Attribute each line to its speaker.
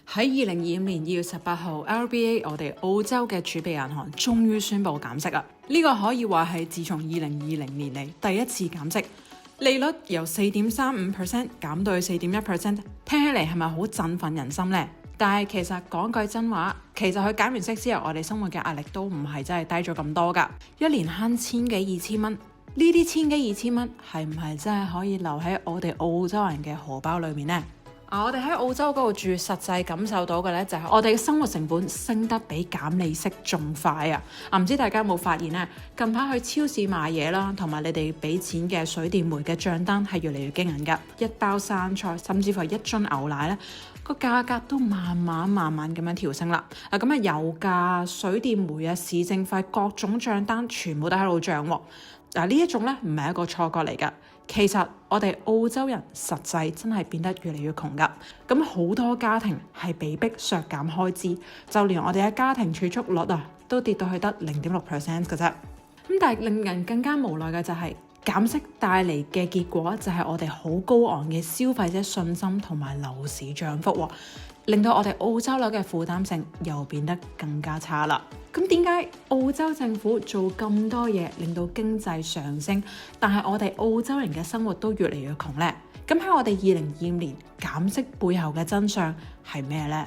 Speaker 1: 喺2025年2月18號 ，RBA 我哋澳洲嘅儲備銀行終於宣布減息啦！呢個可以話係自從2020年嚟第一次減息，利率由4.35% 減到去4.1%，聽起嚟係咪好振奮人心呢？但係其實講句真話，其實佢減完息之後，我哋生活嘅壓力都唔係真係低咗咁多㗎，一年慳千幾2000蚊。呢啲千幾2000蚊係唔係真係可以留喺我哋澳洲人嘅荷包裏面呢？我哋喺澳洲嗰度住，實際感受到嘅呢，就係我哋嘅生活成本升得比減利息仲快啊！唔知大家有冇發現呢？近排去超市買嘢啦，同埋你哋俾錢嘅水電煤嘅帳單係越嚟越驚人㗎，一包生菜甚至乎係一樽牛奶呢，個價格都慢慢咁樣調升啦。咁啊，油價、水電煤啊、市政費各種帳單全部都喺度漲喎。呢一種咧唔係一個錯覺嚟㗎，其實我哋澳洲人實際真係變得越嚟越窮㗎。咁好多家庭係被逼削減開支，就連我哋嘅家庭儲蓄率啊都跌到去得0.6% 嘅啫。咁但係令人更加無奈嘅就係減息帶嚟嘅結果就係我哋好高昂嘅消費者信心同埋樓市漲幅喎，令到我哋澳洲樓嘅負擔性又變得更加差啦。咁點解澳洲政府做咁多嘢令到經濟上升，但係我哋澳洲人嘅生活都越嚟越窮呢？咁喺我哋2025年減息背後嘅真相係咩呢？